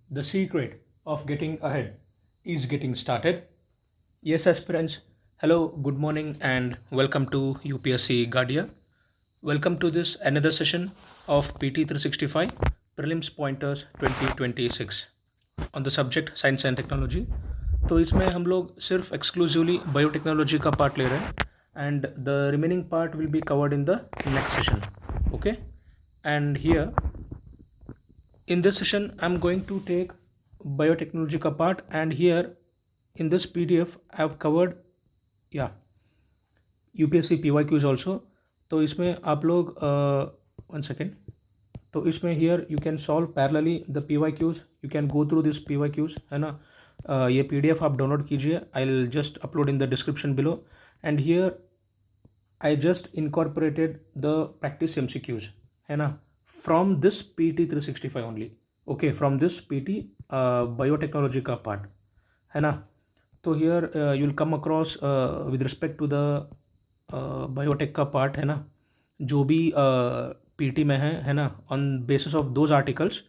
The secret of getting ahead is getting started. Yes, aspirants, hello, good morning, and welcome to UPSC Guardia. Welcome to this another session of PT 365 Prelims Pointers 2026 on the subject Science and Technology. तो इसमें हम लोग सिर्फ exclusively biotechnology का part ले रहे हैं and the remaining part will be covered in the next session. Okay, and here in this session I'm going to take biotechnology ka part, and here in this PDF I've covered, yeah, UPSC PYQs also. तो इसमें आप लोग one second, तो इसमें here you can solve parallelly the PYQs, you can go through this PYQs, है ना. ये PDF आप डाउनलोड कीजिए, I will just upload in the description below. And here I just incorporated the practice MCQs, है ना, from this PT 365 ओनली. Okay, from this PT biotechnology का part, है ना. तो here you will come across with respect to the biotech का part, है ना, जो भी PT में है ना, on basis of those articles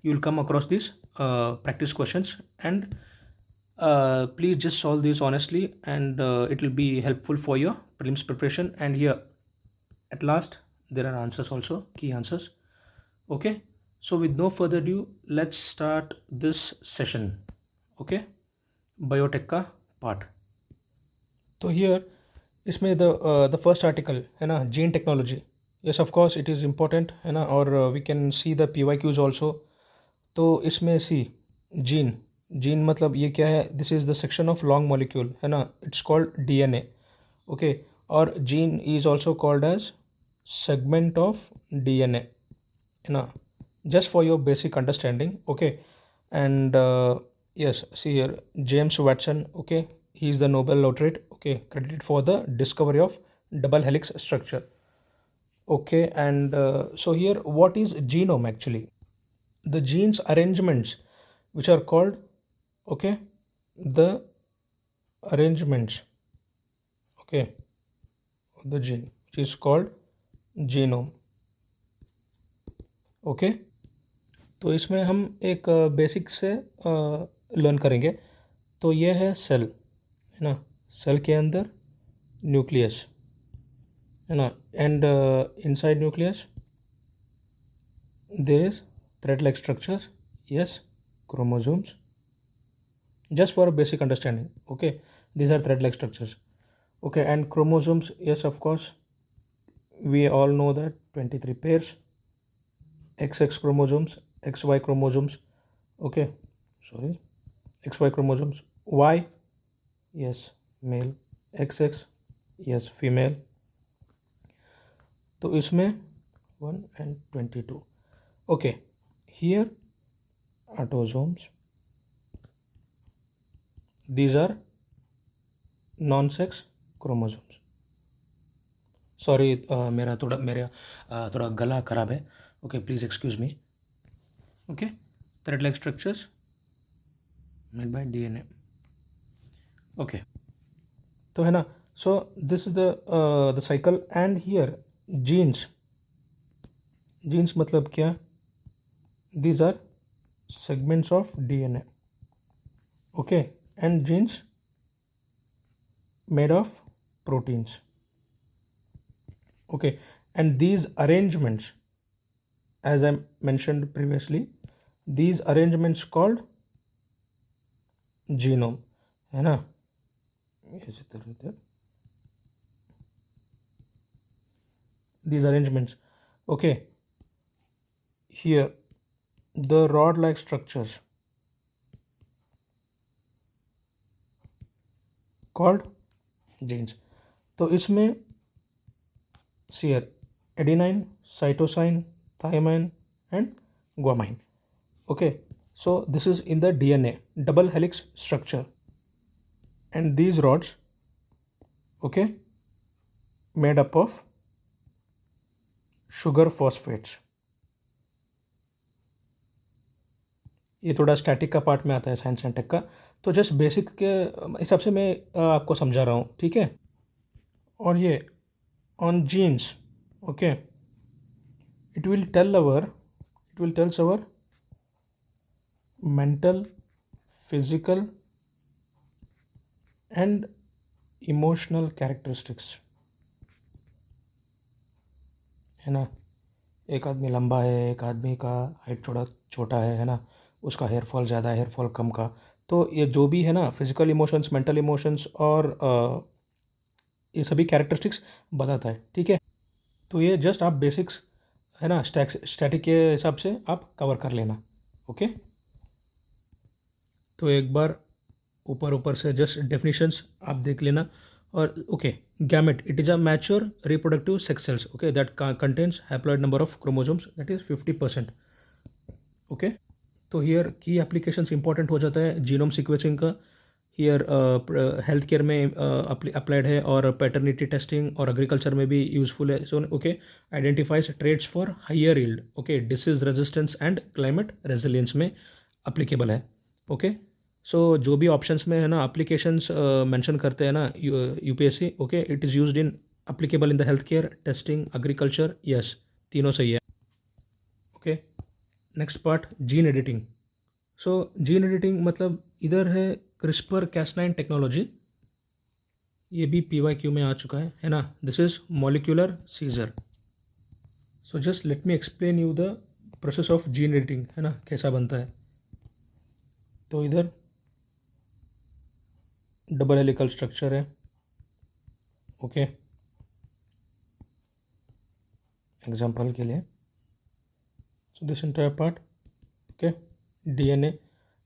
you will come across this practice questions, and please just solve this honestly, and it will be helpful for your prelims preparation. And here at last there are answers also, key answers. Okay, so with no further ado, let's start this session. Okay, biotech का part. तो here इसमें the first article है ना, gene technology. Yes, of course it is important, है ना, और we can see the PYQs also. तो इसमें सी जीन, जीन मतलब ये क्या है, this is the section of long molecule, है ना, इट्स कॉल्ड DNA. ओके, और gene is also called as segment of DNA, है ना, just for your basic understanding. Okay, and yes, see here, James Watson, okay, he is the Nobel laureate, okay, credited for the discovery of double helix structure. Okay, and so here what is genome actually? The genes arrangements which are called, okay, the arrangements, okay, of the gene which is called genome. Okay, तो इसमें हम एक basic से learn करेंगे. तो ये है cell, है ना, सेल के अंदर न्यूक्लियस, है ना, and inside nucleus there is thread like structures. Yes, chromosomes, just for a basic understanding. Okay, these are thread like structures. Okay, and chromosomes, yes, of course, we all know that 23 pairs, XX chromosomes, XY chromosomes. Okay, sorry, XY chromosomes. Y, yes, male. XX, yes, female. तो इसमें 1 and 22. Okay, here autosomes, these are non-sex chromosomes. Sorry, मेरा थोड़ा गला खराब है. Okay, please excuse me. Okay, thread like structures made by DNA. Okay, तो है ना, so this is the cycle. And here genes, genes मतलब क्या, these are segments of DNA. Okay, and genes made of proteins. Okay, and these arrangements, as I mentioned previously, these arrangements called genome, है ना. These arrangements, okay, here the rod like structures called genes. तो इसमें here adenine, cytosine, thymine and guanine. Okay, so this is in the DNA double helix structure, and these rods, okay, made up of sugar phosphates. ये थोड़ा static का part में आता है science and take का, तो जस्ट बेसिक के हिसाब से मैं आपको समझा रहा हूँ, ठीक है. और ये on genes, okay, it will tells our mental, physical and emotional characteristics, है ना। एक आदमी लंबा है, एक आदमी का हाइट छोटा छोटा है ना, उसका हेयर फॉल ज़्यादा है, हेयर फॉल कम का। तो ये जो भी है ना, फिजिकल इमोशंस, मेंटल इमोशंस और ये सभी कैरेक्टरिस्टिक्स बताता है, ठीक है। तो ये जस्ट आप बेसिक्स है ना, स्टैटिक के हिसाब से आप कवर कर लेना, ओके। तो एक बार ऊपर ऊपर से जस्ट डेफिनेशंस आप देख लेना। और okay, gamete it is a mature reproductive sex cells, okay, that contains haploid number of chromosomes that is 50%, okay. तो हियर की एप्लीकेशंस इंपॉर्टेंट हो जाता है जीनोम सीक्वेंसिंग का। हियर हेल्थ केयर में अप्लाइड है, और पैटर्निटी टेस्टिंग और एग्रीकल्चर में भी यूजफुल है। So okay, identifies traits for higher yield, okay, disease resistance and climate resilience में अप्लीकेबल है, ओके। सो जो भी ऑप्शंस में है ना एप्लीकेशंस मेंशन करते हैं ना UPSC, okay, it is used in applicable in the health care, testing, agriculture, yes, तीनों सही है, okay. Next part, gene editing. So gene editing मतलब इधर है क्रिस्पर कैस9 टेक्नोलॉजी, ये भी PYQ में आ चुका है ना। This is molecular scissor. So just let me explain you the process of gene editing, है ना, कैसा बनता है। तो इधर डबल हेलिकल स्ट्रक्चर है, ओके, एग्जाम्पल के लिए। So this entire part, okay, DNA।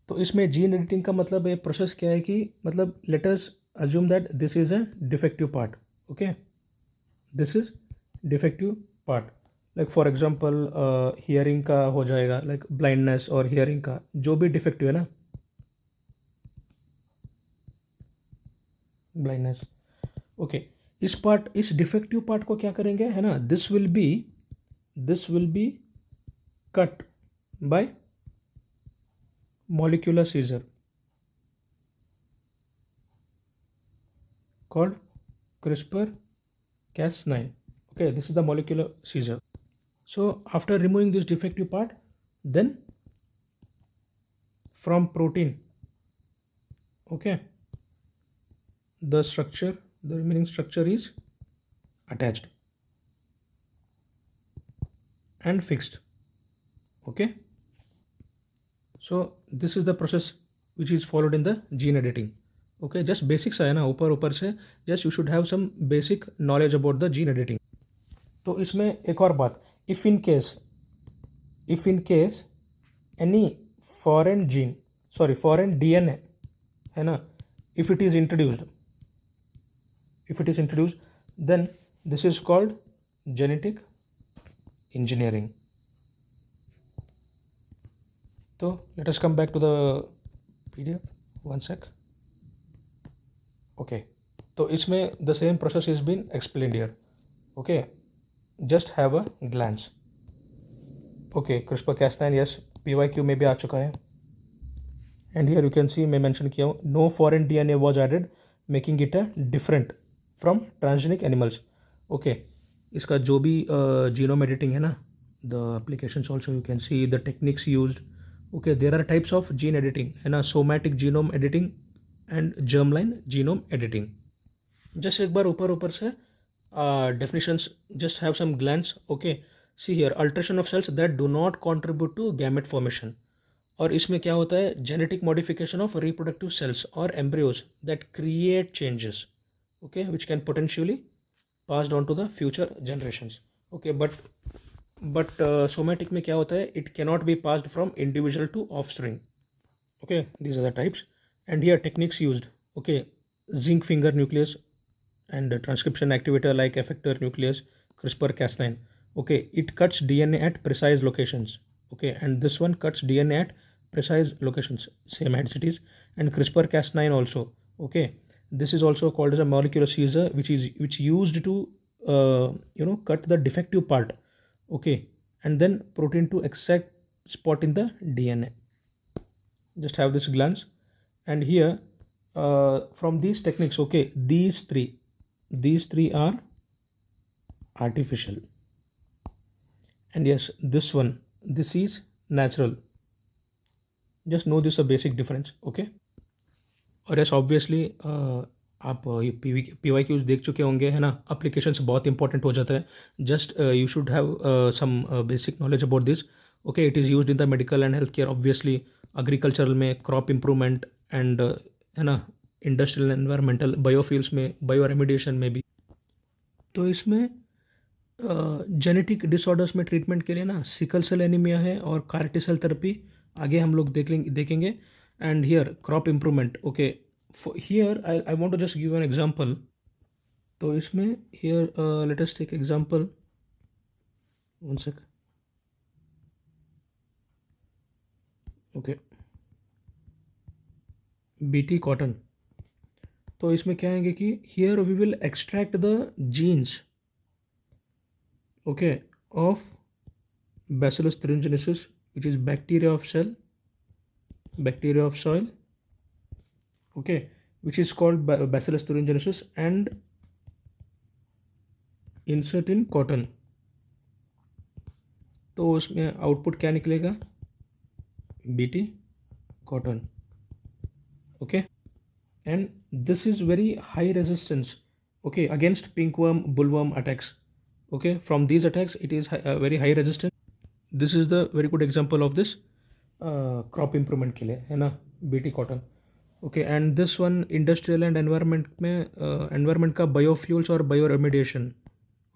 तो इसमें जीन एडिटिंग का मतलब ये प्रोसेस क्या है कि मतलब let us assume that this is a defective part, okay, this is defective part. Like for example hearing का हो जाएगा, लाइक ब्लाइंडनेस और हियरिंग का जो भी डिफेक्टिव है ना, ब्लाइंडनेस, ओके। इस डिफेक्टिव पार्ट को क्या करेंगे, है ना, this will be cut by molecular seizure called CRISPR-Cas9. Okay, this is the molecular seizure. So after removing this defective part, then from protein, okay, the remaining structure is attached and fixed, okay. So this is the process which is followed in the gene editing, okay। just basics है ना, ऊपर ऊपर से just you should have some basic knowledge about the gene editing। तो इसमें एक और बात, if in case any foreign DNA, है ना, if it is introduced, then this is called genetic engineering। तो let us come back to the PDF, one sec, okay। तो इसमें the same process is been explained here, okay, just have a glance, okay। CRISPR-Cas9, yes, PYQ में भी आ चुका है। And here you can see, मैं mention किया हूँ, no foreign DNA was added making it a different from transgenic animals, okay. इसका जो भी जीनोम एडिटिंग है ना, the applications also you can see the techniques used, okay. There are types of gene editing, है ना, somatic genome editing and germline genome editing. Just एक बार ऊपर ऊपर से definitions just have some glance, okay. C here, alteration of cells that do not contribute to gamete formation. और इसमें क्या होता है, genetic modification of reproductive cells और embryos that create changes, okay, which can potentially passed on to the future generations, okay. But somatic में क्या होता है, it cannot be passed from individual to offspring, okay, these are the types। And here techniques used, okay, zinc finger nucleus and transcription activator like effector nucleus, CRISPR-Cas9, okay, it cuts DNA at precise locations, okay, and this one cuts DNA at precise locations, same as it is। And CRISPR-Cas9 also, okay, this is also called as a molecular seizure, which used to cut the defective part, okay, and then protein to exact spot in the DNA, just have this glance। And here from these techniques, okay, these three are artificial, and yes, this is natural, just know this a basic difference, okay. और yes obviously आप ये P Y Qs देख चुके होंगे, है ना। Applications बहुत important हो जाता है। Just you should have some basic knowledge about this, okay. It is used in the medical and health care obviously, agricultural में, क्रॉप इम्प्रूवमेंट एंड है ना, इंडस्ट्रियल एनवायरमेंटल, बायोफ्यूल्स में, बायो रेमिडिएशन में भी। तो इसमें जेनेटिक डिसऑर्डर्स में treatment के लिए ना सिकल सेल एनीमिया है और कार सेल थेरेपी आगे हम लोग देखेंगे। And here crop improvement, okay. Here I want to just give an example. तो इसमें here let us take example, one sec, okay. BT cotton. तो इसमें क्या है कि here we will extract the genes, okay, of Bacillus thuringiensis, which is bacteria of cell, bacteria of soil, okay, which is called Bacillus thuringiensis, and insert in cotton. तो उसमें output क्या निकलेगा, BT cotton, okay. And this is very high resistance, okay, against pinkworm, bullworm attacks, okay. From these attacks it is very high resistant. This is the very good example of this crop improvement के लिए, है ना, BT cotton, okay. And this one industrial and environment में, environment का biofuels और bioremediation,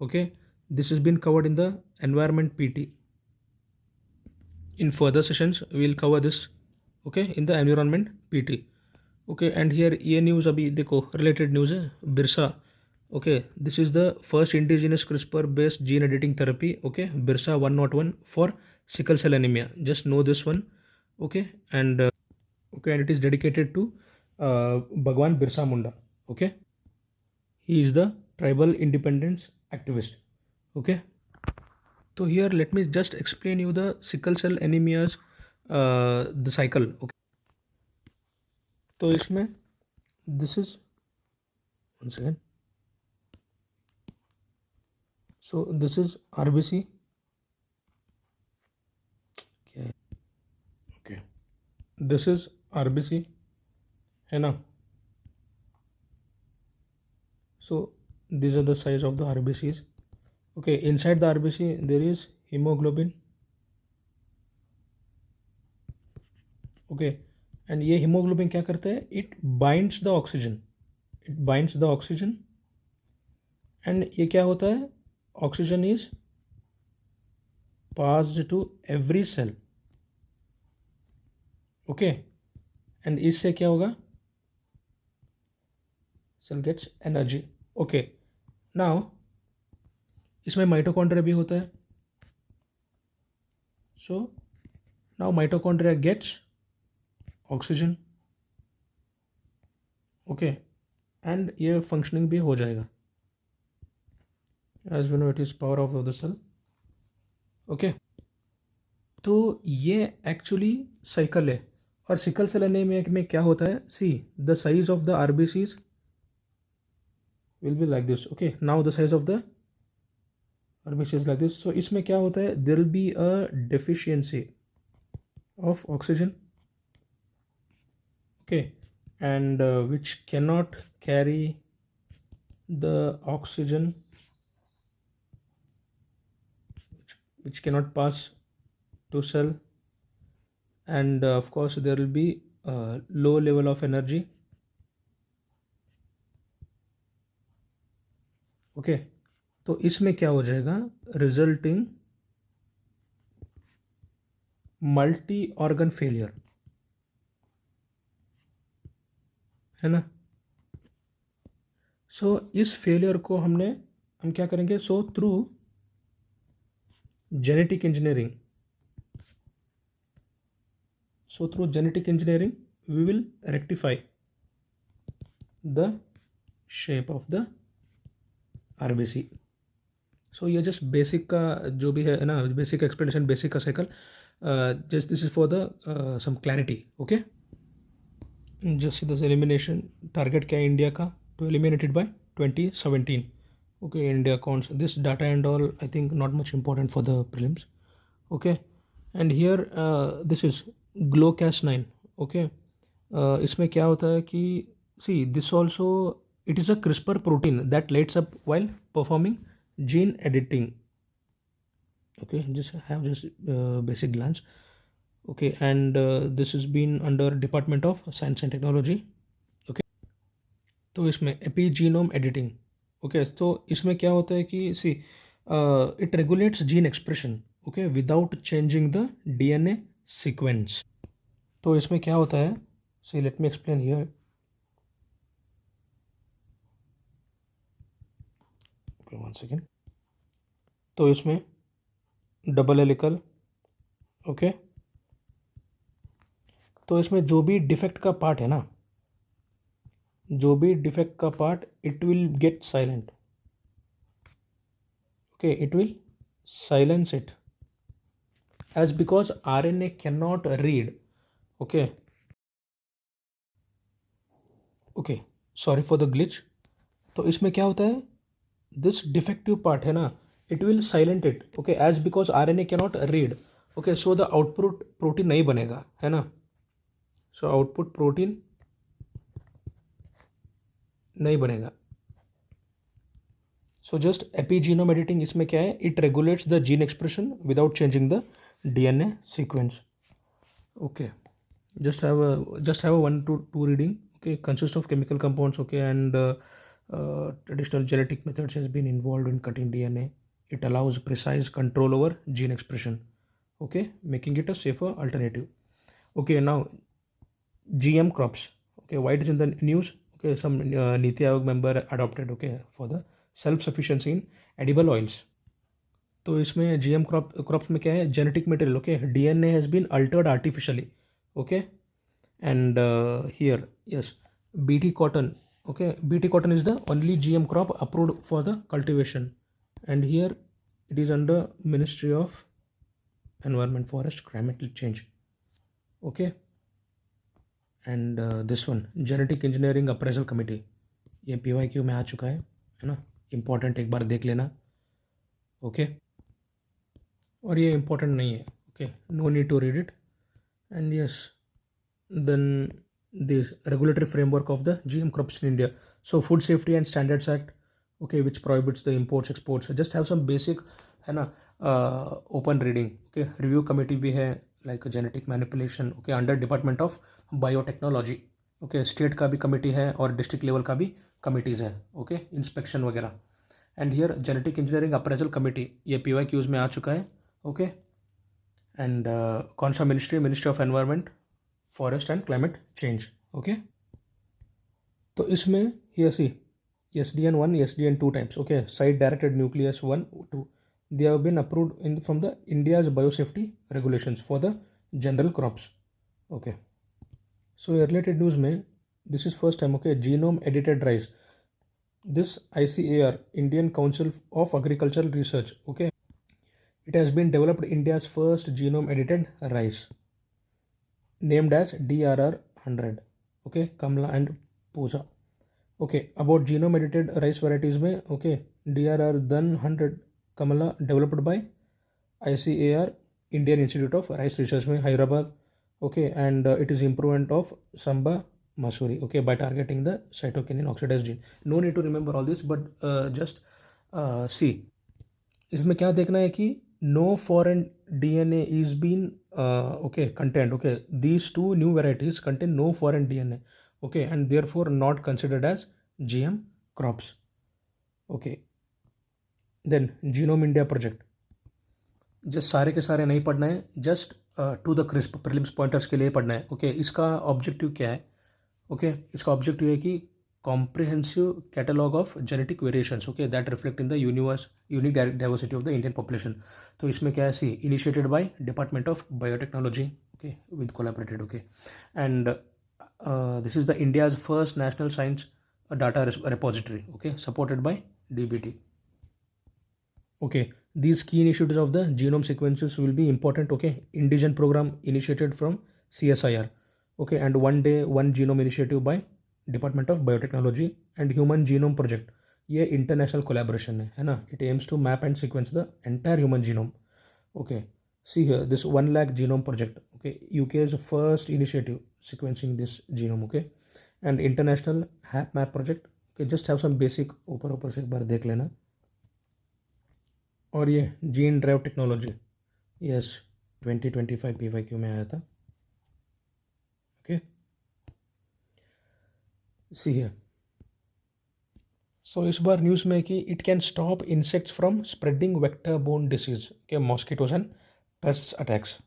okay. This is been covered in the environment PT. In further sessions we will cover this, okay, in the environment PT, okay. And here ये news अभी देखो related news है, Birsa, okay. This is the first indigenous CRISPR based gene editing therapy, okay, Birsa 101 for sickle cell anaemia, just know this one, okay. And okay, and it is dedicated to Bhagwan Birsa Munda, okay. He is the tribal independence activist, okay. तो here let me just explain you the sickle cell anaemia's the cycle, okay. तो इसमें this is, one second, so this is RBC, क्या है, okay, this is RBC, है ना। सो these are the size of the RBCs, okay. Inside the RBC there is hemoglobin, okay. And ये hemoglobin क्या करता है, it binds the oxygen, it binds the oxygen, and ये क्या होता है, oxygen is passed to every cell, okay. And इससे क्या होगा, cell gets energy, okay. Now इसमें माइटोकॉन्ड्रिया भी होता है, so now mitochondria gets oxygen, okay. And ये फंक्शनिंग भी हो जाएगा, as we know it is power of the cell, okay. तो ये एक्चुअली साइकिल है। और सिकल सेल एनीमिया में क्या होता है, see the size of the RBCs will be like this, okay. Now the size of the RBCs like this. So इसमें क्या होता है, there will be a deficiency of oxygen, okay, and which cannot carry the oxygen, which cannot pass to cell, and of course there will be low level of energy, okay. तो इसमें क्या हो जाएगा, resulting multi organ failure, है ना। सो इस failure को हम क्या करेंगे, so through genetic engineering, we will rectify the shape of the RBC. So ये जस्ट बेसिक का जो भी है ना, बेसिक एक्सप्लेनेशन, बेसिक का cycle, just this is for the some clarity, okay. Just this elimination target क्या है India का, to eliminated by 2017, okay. India कौन सा, this data and all I think not much important for the prelims, okay. And here this is GloCas 9. Okay, इसमें क्या होता है कि see this also it is a CRISPR protein that lights up while performing gene editing. Okay, just have just basic glance. Okay, and this has been under Department of Science and Technology. Okay, तो इसमें एपीजीनोम editing. Okay, तो इसमें क्या होता है कि see it regulates gene expression. Okay, without changing the DNA sequence. तो इसमें क्या होता है, see let me explain here. Okay, one second. तो इसमें डबल हेलिकल. ओके, तो इसमें जो भी डिफेक्ट का पार्ट है ना, जो भी डिफेक्ट का part it will get silent. Okay, it will silence it as because RNA cannot read. Okay, okay, sorry for the glitch. तो इसमें क्या होता है, दिस डिफेक्टिव पार्ट है ना, it will silent it. Okay, as because RNA cannot read. Okay, so the output protein नहीं बनेगा, है ना. सो आउटपुट प्रोटीन नहीं बनेगा. सो जस्ट एपीजीनोम एडिटिंग इसमें क्या है, it regulates the gene expression without changing the DNA sequence. Okay, just have a 1 to 2 reading. Okay, consists of chemical compounds. Okay, and traditional genetic methods has been involved in cutting DNA. It allows precise control over gene expression. Okay, making it a safer alternative. Okay, now GM crops. Okay, why it is in the news? Okay, some Niti Aayog member adopted. Okay, for the self sufficiency in edible oils. तो इसमें GM crops में क्या है, genetic material. Okay, DNA has been altered artificially. Okay, and here yes, bt cotton. Okay, bt cotton is the only GM crop approved for the cultivation, and here it is under Ministry of Environment, Forest, Climate Change. Okay, and this one genetic engineering appraisal committee, ये PYQ में आ चुका है ना, important, एक बार देख लेना. Okay, और ये इम्पॉर्टेंट नहीं है. Okay, no need to read it. And yes, then this regulatory framework of the GM crops in India. So Food Safety and Standards Act, okay, which prohibits the imports exports. Just have some basic है ना, open reading. Okay, review committee भी है, like genetic manipulation. Okay, under Department of Biotechnology. Okay, state का भी committee है और district level का भी committees है. Okay, inspection वगैरह. And here genetic engineering appraisal committee, ये PYQs में आ चुका है. Okay, and कौन सा Ministry of Environment, Forest and Climate Change. Okay, तो इसमें here see SDN1, SDN2 types. Okay, site directed nucleus 1, 2, they have been approved from the India's biosafety regulations for the general crops. Okay, so related news में this is first time. Okay, genome edited rice, this ICAR, Indian Council of Agricultural Research. Okay, it has been developed India's first genome edited rice named as DRR100. Okay, Kamla and Pooja. Okay, about genome edited rice varieties में, okay, DRR100 Kamala developed by ICAR, Indian Institute of Rice Research में Hyderabad. Okay, and it is improvement of Samba Masuri. Okay, by targeting the cytokinin oxidase gene. No need to remember all this, but just see इसमें क्या देखना है कि no foreign DNA is been okay contained. Okay, these two new varieties contain no foreign DNA. Okay, and therefore not considered as GM crops. Okay, then Genome India project. Just सारे के सारे नहीं पढ़ना है, just to the crisp prelims pointers के लिए पढ़ना है. ओके, इसका ऑब्जेक्टिव क्या है? ओके, इसका ऑब्जेक्टिव है कि comprehensive catalog of genetic variations. Okay, that reflect in the unique diversity of the Indian population. तो इसमें क्या है, सी initiated by Department of Biotechnology. Okay, with collaborated. Okay, and this is the India's first national science data repository. Okay, supported by DBT. Okay, these key initiatives of the genome sequences will be important. Okay, indigen program initiated from CSIR. Okay, and one day one genome initiative by department of biotechnology and human genome project, ये international collaboration है ना. It aims to map and sequence the entire human genome. Okay, See here, this 1 lakh genome project. Okay, UK is the first initiative sequencing this genome. Okay, and international HapMap project. Okay, just have some basic ऊपर से एक बार देख लेना. और ये gene drive technology, yes 2025 PYQ में आया था. Okay, see here. सो इस बार न्यूज़ में कि it can stop insects from spreading vector borne disease के mosquitoes and pest attacks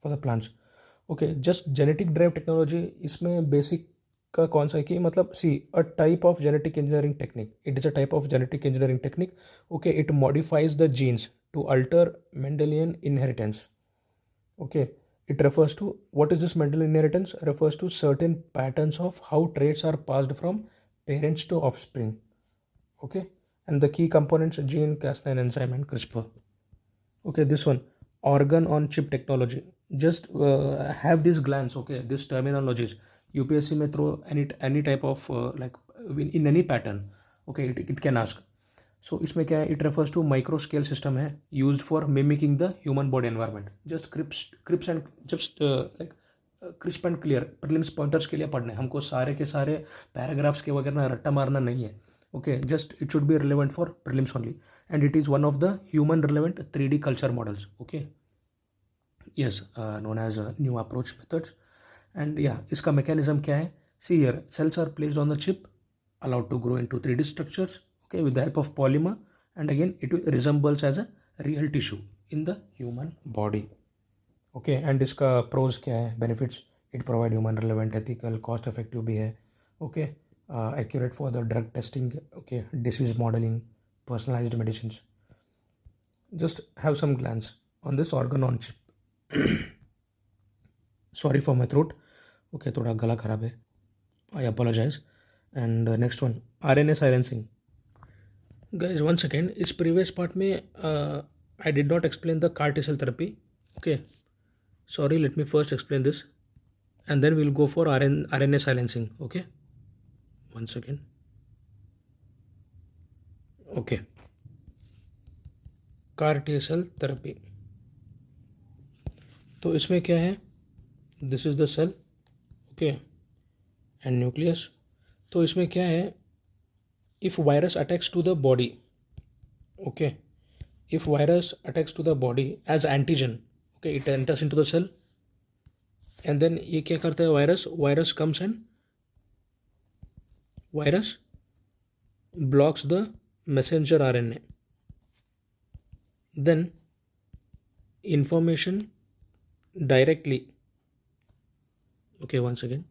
for the plants. Okay, just genetic drive technology इसमें बेसिक का कौन सा है कि मतलब see a type of genetic engineering technique. It is a type of genetic engineering technique. Okay, it modifies the genes to alter Mendelian inheritance. Okay, it refers to what is this Mendelian inheritance? Refers to certain patterns of how traits are passed from parents to offspring. Okay, and the key components gene, Cas9 enzyme, and CRISPR. Okay, this one organ on chip technology. Just have this glance. Okay, this terminologies. UPSC may throw any type of like in any pattern. Okay, it can ask. So इसमें क्या है, it refers to micro scale system है used for mimicking the human body environment. Just crisp and just like crisp and clear prelims pointers के लिए पढ़ना है हमको. सारे के सारे पैराग्राफ्स के वगैरह रट्टा मारना नहीं है. Okay, just it should be relevant for prelims only and it is one of the human relevant 3D culture models. Okay, yes, known as new approach methods. And या इसका मैकेनिज्म क्या है, see here cells are placed on the chip allowed to grow into 3D structures. Okay, with the help of polymer, and again it resembles as a real tissue in the human body. Okay, and इसका pros क्या है, benefits, it provide human relevant ethical cost effective भी है. Okay, accurate for the drug testing. Okay, disease modeling, personalized medicines. Just have some glance on this organ on chip. Sorry for my throat. Okay, थोड़ा गला खराब है, I apologize. And next one, RNA silencing. Guys, one second. इस previous part में I did not explain the CAR T-cell therapy. Okay, sorry. Let me first explain this, and then we'll go for RNA silencing. Okay, one second. Okay, CAR T-cell therapy. तो इसमें क्या है, this is the cell. Okay, and nucleus. तो इसमें क्या है, if virus attacks to the body. Okay, if virus attacks to the body as antigen, okay, it enters into the cell, and then ये क्या करता है, virus comes and virus blocks the messenger RNA. Then information directly, okay, once again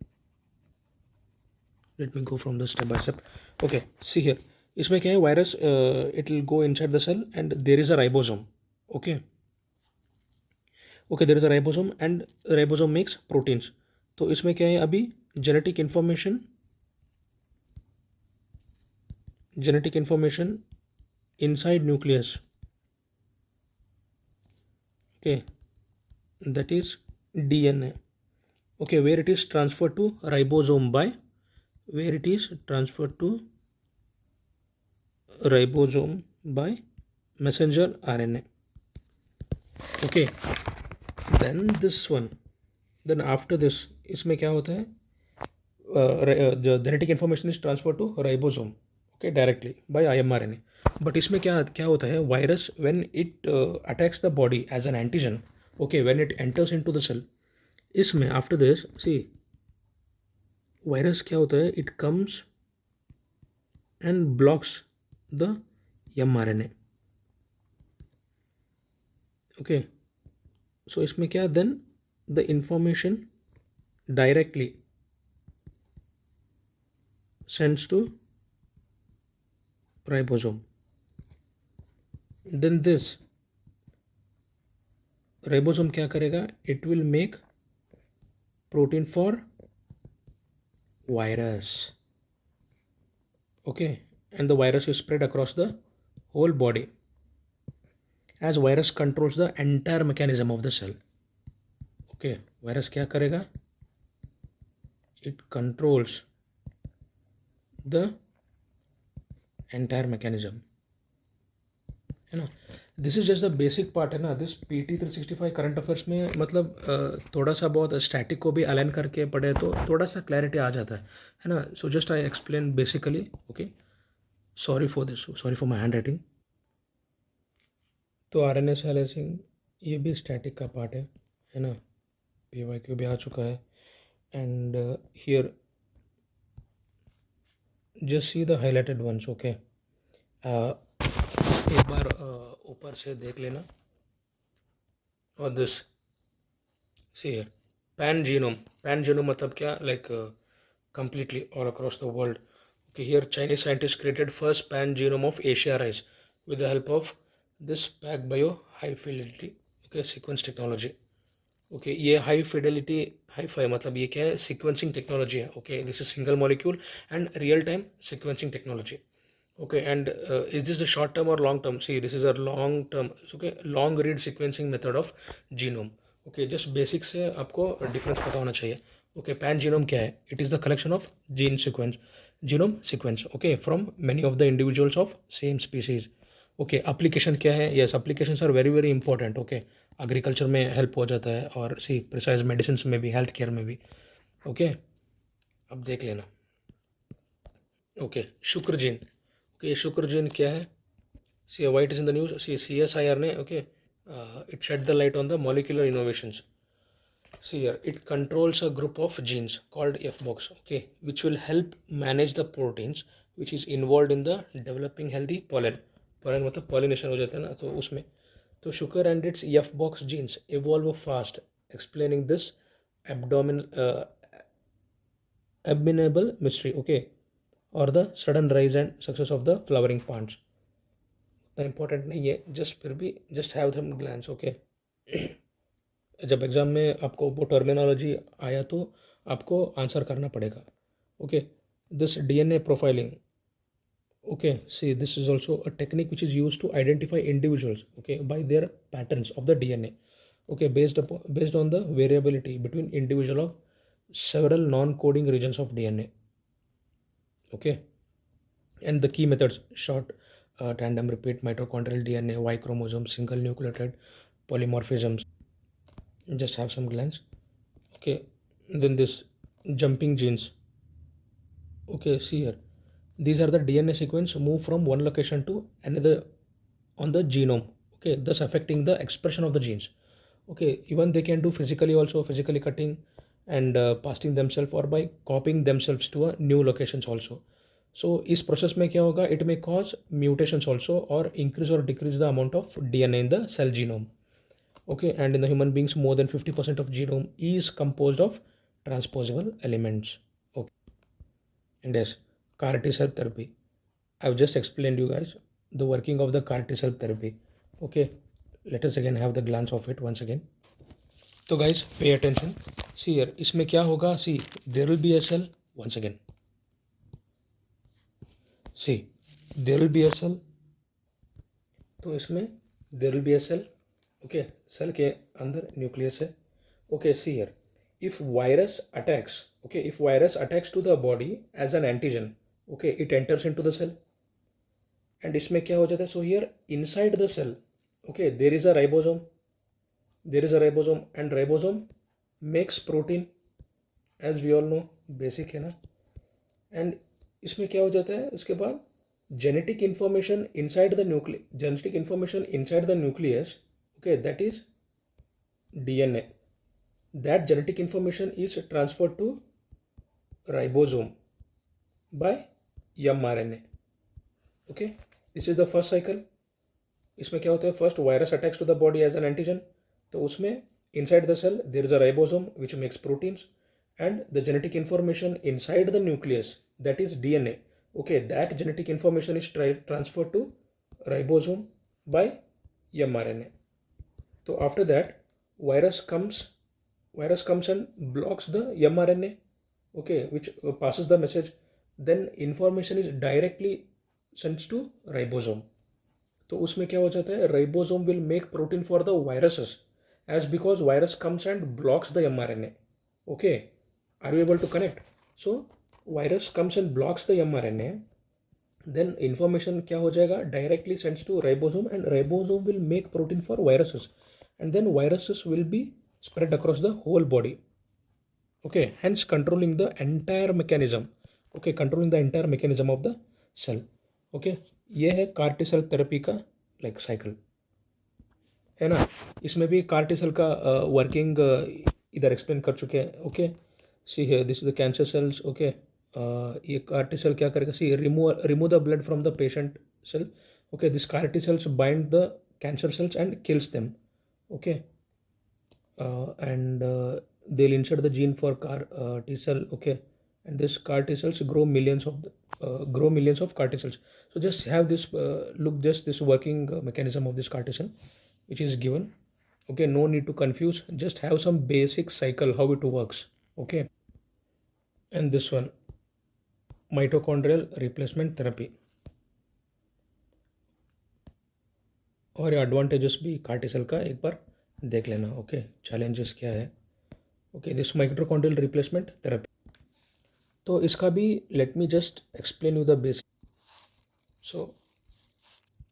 let me go from the step by step. Okay, see here, इसमें क्या है, virus it will go inside the cell and there is a ribosome. Okay, okay, there is a ribosome and ribosome makes proteins. तो इसमें क्या है, अभी genetic information inside nucleus. Okay, that is DNA. Okay, where it is transferred to ribosome by messenger RNA. Okay, then this one, then after this इसमें क्या होता है, the genetic information is transferred to ribosome. Okay, directly by mRNA. But इसमें क्या होता है, virus when it attacks the body as an antigen. Okay, when it enters into the cell, इसमें after this, see, virus क्या होता है, it comes and blocks the mRNA. Okay, so इसमें क्या, then the information directly sends to ribosome. Then this ribosome क्या करेगा, it will make protein for virus. Okay, and the virus is spread across the whole body as virus controls the entire mechanism of the cell. Okay, virus क्या करेगा, it controls the entire mechanism, है ना. This is just the basic part है ना, this PT 365 current affairs में मतलब थोड़ा सा बहुत स्टैटिक को भी अलाइन करके पढ़े तो थोड़ा सा क्लैरिटी आ जाता है ना. So just I explain basically. Okay, sorry for this, sorry for my hand writing. तो RNA साइलेंसिंग ये भी स्टैटिक का पार्ट है ना. PYQ भी आ चुका है. And here just see the highlighted ones. Okay, एक बार ऊपर से देख लेना. और this see here, pan genome मतलब क्या, like completely all across the world. Okay, here Chinese scientists created first pan genome of Asia rice with the help of this PacBio high fidelity okay sequence technology. Okay, ये high fidelity hi-fi मतलब ये क्या है, sequencing technology है. Okay, this is single molecule and real time sequencing technology. Okay, and is this a short term or long term? See, this is a long term. Okay, long read sequencing method of genome. Okay, just basic से आपको difference पता होना चाहिए. Okay, pan genome क्या है? It is the collection of genome sequence. Okay, from many of the individuals of same species. Okay, application क्या है? Yes, applications are very very important. Okay, agriculture में help हो जाता है और see precise medicines में भी, health care में भी. Okay, अब देख लेना. Okay, शुक्र जीन. Okay, शुक्र जीन क्या है? See, why it is in the news? See, CSIR ने okay, it shed the light on the molecular innovations. See here, it controls a group of genes called FBOX, okay, which will help manage the proteins which is involved in the developing healthy pollen. Pollen मतलब pollination हो जाता है ना, तो उसमें तो sugar and its FBOX genes evolve fast, explaining this abominable mystery, okay, or the sudden rise and success of the flowering plants. इतना important नहीं है, जस्ट फिर भी just have them glance. Okay, जब एग्ज़ाम में आपको वो टर्मिनोलॉजी आया तो आपको आंसर करना पड़ेगा. Okay, this DNA profiling. Okay, see this is also a technique which is use to identify individuals okay by their patterns of the DNA. Okay, based on the variability between individual of several non-coding regions of DNA. Okay, and the key methods: short tandem repeat, mitochondrial DNA, Y chromosome, single nucleotide polymorphisms. Just have some glance. Okay, then this jumping genes. Okay, see here, these are the DNA sequence move from one location to another on the genome. Okay, thus affecting the expression of the genes. Okay, even they can do physically also, physically cutting and pasting themselves or by copying themselves to a new locations also. So इस process में क्या होगा, it may cause mutations also और increase और decrease the amount of DNA in the cell genome. Okay, and in the human beings more than 50% of genome is composed of transposable elements. Okay, and yes, CAR T cell therapy, I've just explained you guys the working of the CAR T cell therapy. Okay, let us again have the glance of it once again. तो guys pay attention. See here, इसमें क्या होगा, see there will be a cell once again. See, there will be a cell. तो इसमें there will be a cell. Okay, cell के अंदर nucleus है. Okay, see here, if virus attacks, okay, if virus attacks to the body as an antigen, okay, it enters into the cell. And इसमें क्या हो जाता है, so here inside the cell, okay, there is a ribosome. There is a ribosome and ribosome makes protein, as we all know, basic है ना. And इसमें क्या हो जाता है, उसके बाद genetic information inside the nucleus, okay, that is DNA. That genetic information is transferred to ribosome by mRNA. Okay, this is the first cycle. इसमें क्या होता है, first virus attacks to the body as an antigen, तो उसमें inside the cell there is a ribosome which makes proteins, and the genetic information inside the nucleus, that is DNA. Okay, that genetic information is transferred to ribosome by mRNA. So after that virus comes and blocks the mRNA, okay, which passes the message. Then information is directly sent to ribosome. तो उसमें क्या हो जाता है, ribosome will make protein for the viruses, as because virus comes and blocks the mRNA. Okay, are you able to connect? So virus comes and blocks the mRNA, then information क्या हो जाएगा, directly sends to ribosome and ribosome will make protein for viruses and then viruses will be spread across the whole body. Okay, hence controlling the entire mechanism. Okay, controlling the entire mechanism of the cell. Okay, ये है CAR T cell therapy का like cycle, है ना. इसमें भी CAR T cell का working इधर explain कर चुके हैं. ओके, सी है this is the cancer cells. Okay, ये कार्टी सेल क्या करेगा, see remove the blood from the patient cell. Okay, this CAR T cells bind the cancer cells and kills them. Okay, and they'll insert the gene for CAR T cell. Okay, and this CAR T cells grow millions of CAR T cells. So just have this look, just this working mechanism of this CAR T cell which is given. Okay, no need to confuse, just have some basic cycle how it works. Okay, and this one, mitochondrial replacement therapy. और advantages भी CAR T cell का एक बार देख लेना. Okay, challenges क्या है. Okay, this mitochondrial replacement therapy, तो इसका भी let me just explain you the basic. So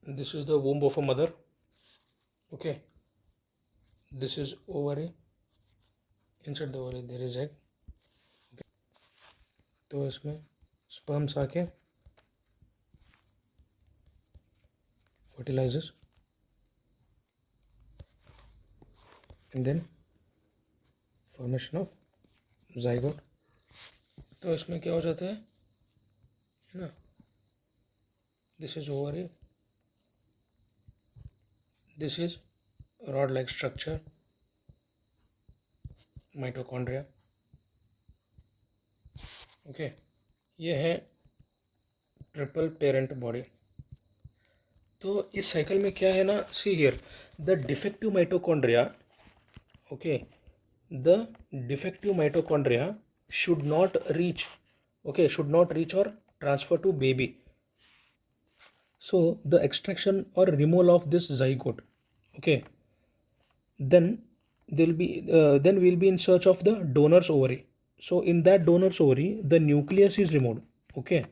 this is the womb of a mother. Okay, this is ovary, inside the ovary there is egg. Okay, तो इसमें sperms आके फर्टिलाइजेस and then formation of zygote. तो इसमें क्या हो जाता है ना, this is ovary, this is rod like structure, mitochondria. Okay, ये है ट्रिपल पेरेंट बॉडी. तो इस साइकिल में क्या है ना, see here the defective mitochondria. Okay, the defective mitochondria should not reach or transfer to baby. So the extraction or removal of this zygote. Okay, then we'll be in search of the donor's ovary. So in that donor's ovary the nucleus is removed. Okay,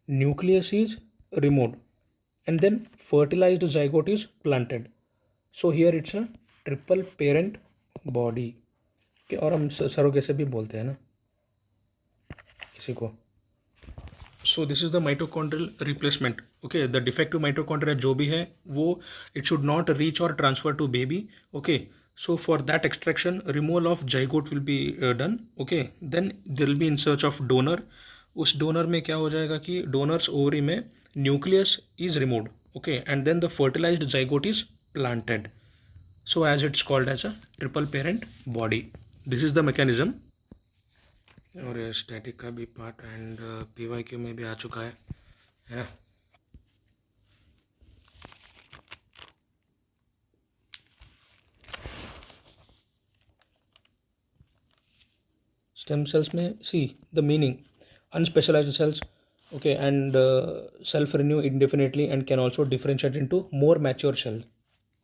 nucleus is removed and then fertilized zygote is planted. So here it's a triple parent body के, और हम surrogacy भी बोलते हैं ना इसी को. So this is the mitochondrial replacement. Okay, the defective mitochondria जो भी है वो इट शुड नॉट रीच और transfer to baby. Okay, so for that extraction removal of zygote will be done. Okay, then they will be in search of donor. उस donor में क्या हो जाएगा कि डोनर्स ओवरी में nucleus is removed. Okay, and then the fertilised zygote is planted. So as it's called as a triple parent body. This is the mechanism. और static का भी पार्ट एंड PYQ में भी आ चुका है. स्टेम सेल्स में see the meaning, unspecialized cells. Okay, and self renew indefinitely and can also differentiate into more mature cells.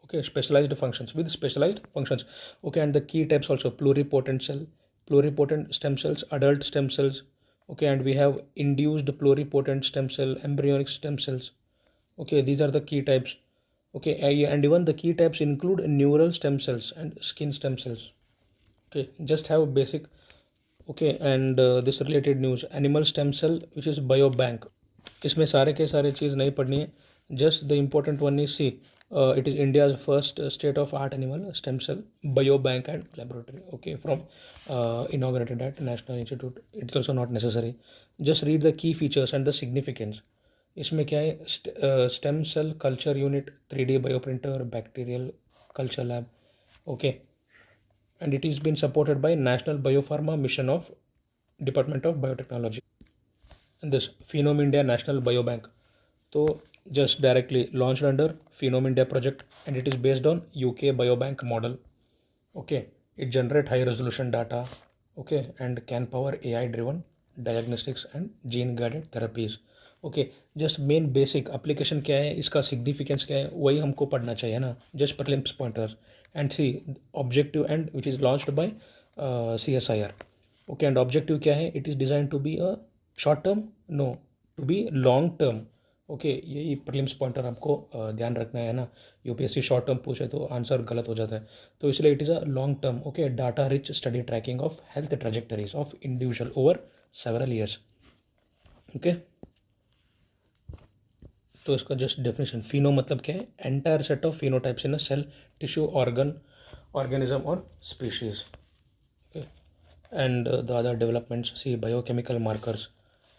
Okay, specialized functions with specialized functions. Okay, and the key types also pluripotent cell, pluripotent stem cells, adult stem cells. Okay, and we have induced pluripotent stem cell, embryonic stem cells. Okay, these are the key types. Okay, and even the key types include neural stem cells and skin stem cells. Okay, just have a basic. Okay, and this related news, animal stem cell which is biobank. इसमें सारे के सारे चीज़ नहीं पढ़नी है, just the important one is see, it is India's first state of art animal stem cell biobank and laboratory. Okay, from inaugurated at National Institute. It's also not necessary, just read the key features and the significance. इसमें क्या है, stem cell culture unit, 3D bioprinter, bacterial culture lab. Okay, and it is been supported by National Biopharma Mission of Department of Biotechnology. And this Phenome India National Biobank, so just directly launched under Phenome India project, and it is based on UK Biobank model. Okay, it generate high resolution data. Okay, and can power AI driven diagnostics and gene guided therapies. Okay, just main basic application क्या है, इसका significance क्या है, वही हमको पढ़ना चाहिए ना, just prelims pointers. And see objective and which is launched by CSIR. Okay, and objective क्या है, it is design to be a short term, no, to be long term. Okay, यही प्रीलिम्स पॉइंटर आपको ध्यान रखना है ना। UPSC short term पूछे तो आंसर गलत हो जाता है, तो इसलिए it is a long term. Okay, data rich study tracking of health trajectories of individual over several years. Okay, तो इसका जस्ट डेफिनेशन, फिनो मतलब क्या है, entire set of phenotypes in a cell, tissue, organ, organism और species. Okay, and the other developments, see biochemical markers.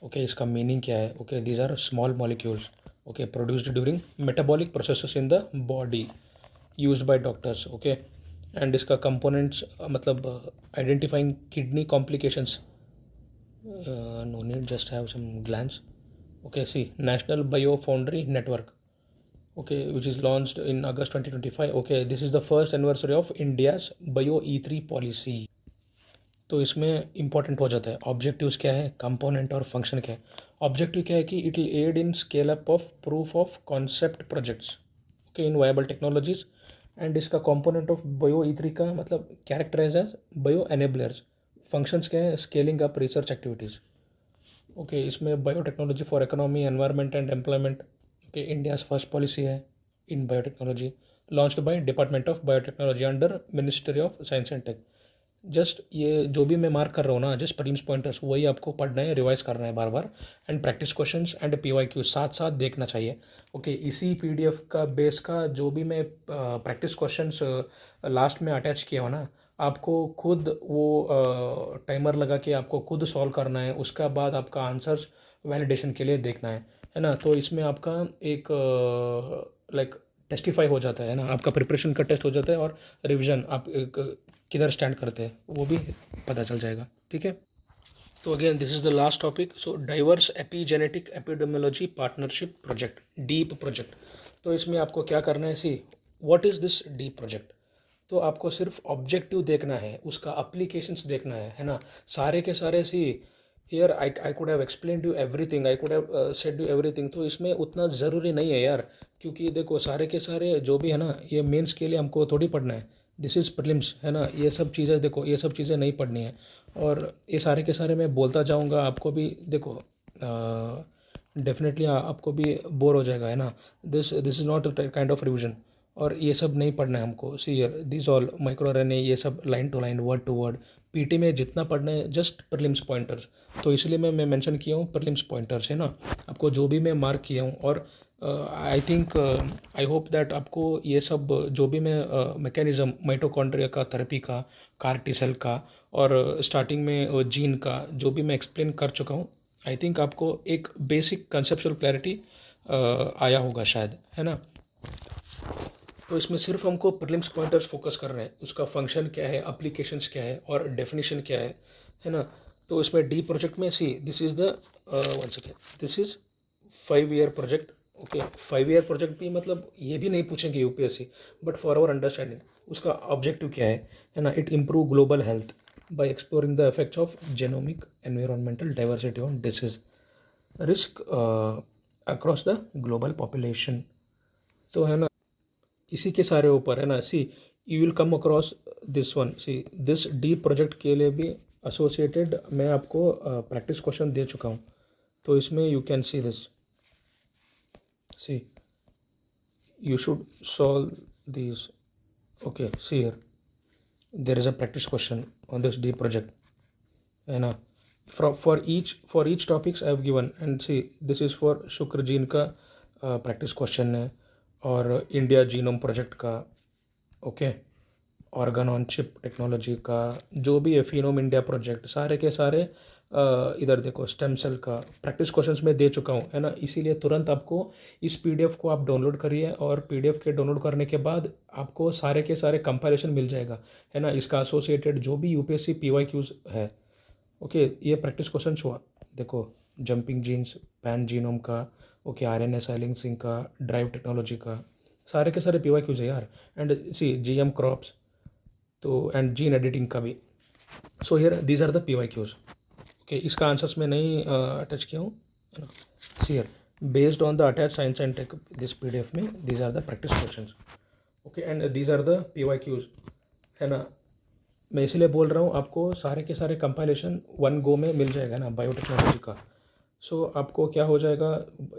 Okay, इसका meaning क्या है? Okay, these are small molecules, okay, produced during metabolic processes in the body used by doctors. Okay, and इसका components मतलब identifying kidney complications, no need, just have some glance. Okay, see, National Biofoundry Network, okay, which is launched in August 2025. Okay, this is the first anniversary of India's Bio E3 policy. तो इसमें important हो जाता है objectives क्या है, component और function क्या है। ऑब्जेक्टिव क्या है कि it will aid in scale up of proof of concept projects, okay, in viable technologies. And इसका कंपोनेंट ऑफ बायो ई3 का मतलब characterize as bio enablers. Functions क्या है, scaling up research activities. Okay, इसमें biotechnology for economy, environment and employment. Okay, India's first policy है in biotechnology, launched by department of biotechnology under ministry of science and tech. Just ये जो भी मैं mark कर रहा हूँ ना, जस्ट प्रीलिम्स पॉइंटर्स, वही आपको पढ़ना है, रिवाइज करना है बार बार, and practice questions and PYQ साथ साथ देखना चाहिए। ओके, इसी पीडीएफ का बेस का जो भी मैं प्रैक्टिस क्वेश्चंस लास्ट में अटैच किया हो ना, आपको खुद वो टाइमर लगा के आपको खुद सॉल्व करना है, उसका बाद आपका आंसर्स वैलिडेशन के लिए देखना है ना। तो इसमें आपका एक लाइक टेस्टिफाई हो जाता है ना, आपका प्रिपरेशन का टेस्ट हो जाता है, और रिवीजन आप किधर स्टैंड करते हैं वो भी पता चल जाएगा। ठीक है, तो again this is the last topic. So diverse epigenetic epidemiology partnership project, deep project. तो इसमें आपको क्या करना है, see what is this deep project. तो आपको सिर्फ ऑब्जेक्टिव देखना है, उसका अप्लीकेशंस देखना है ना। सारे के सारे, see here I could have explain you everything, I could have said you everything, तो इसमें उतना ज़रूरी नहीं है यार, क्योंकि देखो सारे के सारे जो भी है ना, ये मेंस के लिए हमको थोड़ी पढ़ना है, दिस इज़ प्रीलिम्स है ना। ये सब चीज़ें देखो, ये सब चीज़ें नहीं पढ़नी है, और ये सारे के सारे मैं बोलता जाऊँगा, आपको भी देखो डेफिनेटली आपको भी बोर हो जाएगा है ना। This this is not kind of revision, और ये सब नहीं पढ़ना है हमको। See here this all micro RNA, ये सब line to line, word to word. PT में जितना पढ़ना है जस्ट प्रीलिम्स पॉइंटर्स, तो इसलिए मैं मेंशन किया हूँ प्रीलिम्स पॉइंटर्स है ना। आपको जो भी मैं मार्क किया हूँ, और I think I hope that आपको ये सब जो भी मैं मैकेनिज्म माइटोकॉन्ड्रिया का, थेरेपी का, कार टी सेल का, और स्टार्टिंग में जीन का जो भी मैं एक्सप्लेन कर चुका हूँ, आई थिंक आपको एक बेसिक कंसेप्चुअल क्लैरिटी आया होगा शायद, है ना। तो इसमें सिर्फ हमको प्रीलिम्स पॉइंटर्स फोकस कर रहे हैं, उसका फंक्शन क्या है, एप्लीकेशंस क्या है, और डेफिनेशन क्या है ना। तो इसमें डी प्रोजेक्ट में, see this is the one second, this is 5 year project. Okay, 5 year project भी मतलब ये भी नहीं पूछेंगे UPSC, but for our understanding उसका ऑब्जेक्टिव क्या है ना। It improve global health by exploring the effects of genomic environmental diversity on disease risk across the global population. तो है ना, इसी के सारे ऊपर है ना। See you will come across this one, see this deep project के लिए भी एसोसिएटेड मैं आपको प्रैक्टिस क्वेश्चन दे चुका हूँ, तो इसमें you can see this, see you should solve these. Okay, see here, there is a practice question on this D project, है ना। for each topics I have given, and see this is for शुक्र gene का practice question है, और India genome project का, okay, organ on chip technology का, जो भी है फिनोम इंडिया प्रोजेक्ट, सारे के सारे इधर देखो स्टेम सेल का प्रैक्टिस क्वेश्चंस मैं दे चुका हूँ, है ना। इसीलिए तुरंत आपको इस पीडीएफ को आप डाउनलोड करिए, और पीडीएफ के डाउनलोड करने के बाद आपको सारे के सारे कंपैरिजन मिल जाएगा, है ना। इसका एसोसिएटेड जो भी यूपीएससी पीवाईक्यूज है, ओके, ये प्रैक्टिस क्वेश्चन हुआ, देखो जंपिंग जीन्स, पैन जीनोम का, ओके, आरएनए साइलेंसिंग का, ड्राइव टेक्नोलॉजी का, सारे के सारे पीवाईक्यूज है यार। एंड सी जीएम क्रॉप्स, तो एंड जीन एडिटिंग का भी। So here these are the PYQs. Okay, इसका आंसर्स मैं नहीं अटैच किया हूँ, है ना। See here based on the attach science and tech this PDF में, these are the practice questions, okay, and these are the PYQs, है ना। मैं इसलिए बोल रहा हूँ आपको सारे के सारे कंपाइलेशन वन गो में मिल जाएगा ना बायोटेक्नोलॉजी का, सो आपको क्या हो जाएगा,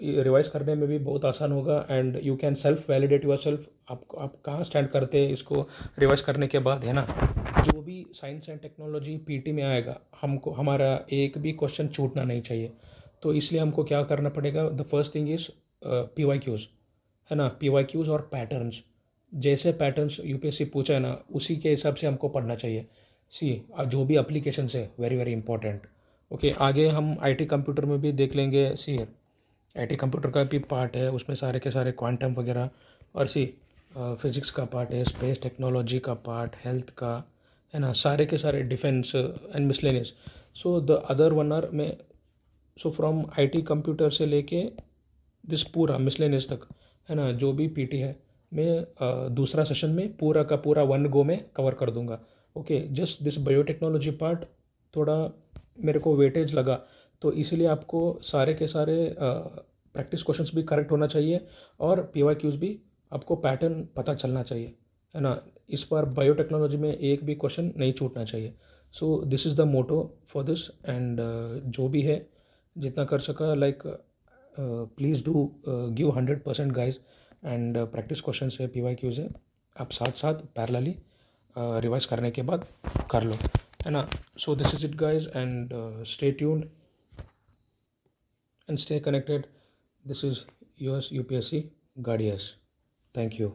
रिवाइज करने में भी बहुत आसान होगा and you can self validate your self. आप कहाँ स्टैंड करते हैं इसको रिवाइज करने के बाद, है ना। जो भी साइंस एंड टेक्नोलॉजी पीटी में आएगा, हमको हमारा एक भी क्वेश्चन छूटना नहीं चाहिए। तो इसलिए हमको क्या करना पड़ेगा, the first thing is PYQs, है ना। PYQs और पैटर्न्स, जैसे पैटर्न्स यूपीएससी पूछा है ना, उसी के हिसाब से हमको पढ़ना चाहिए। सी जो भी अप्लीकेशंस है, वेरी वेरी इंपॉर्टेंट। ओके, आगे हम आईटी कंप्यूटर में भी देख लेंगे। सी आईटी कंप्यूटर का भी पार्ट है, उसमें सारे के सारे क्वांटम वगैरह, और सी फिजिक्स का पार्ट है, स्पेस टेक्नोलॉजी का पार्ट, हेल्थ का, है ना, सारे के सारे, defence and miscellaneous. So the other 1 hour में, सो फ्रॉम आईटी कंप्यूटर से लेके दिस पूरा मिसलेनियस तक, है ना, जो भी पीटी है, मैं दूसरा सेशन में पूरा का पूरा 1 गो में कवर कर दूंगा। Okay, just this biotechnology part थोड़ा मेरे को वेटेज लगा, तो इसीलिए आपको सारे के सारे प्रैक्टिस क्वेश्चंस भी करेक्ट होना चाहिए और PYQs भी आपको पैटर्न पता चलना चाहिए, है ना। इस बार बायोटेक्नोलॉजी में एक भी क्वेश्चन नहीं छूटना चाहिए। So this is the motto for this and जो भी है जितना कर सका, like please do give 100% guys and practice question है, PYQs है, आप साथ साथ पैरेलली रिवाइज करने के बाद कर लो, है ना। So this is it guys and stay tuned and stay connected. This is yours UPSC Guardians. Thank you.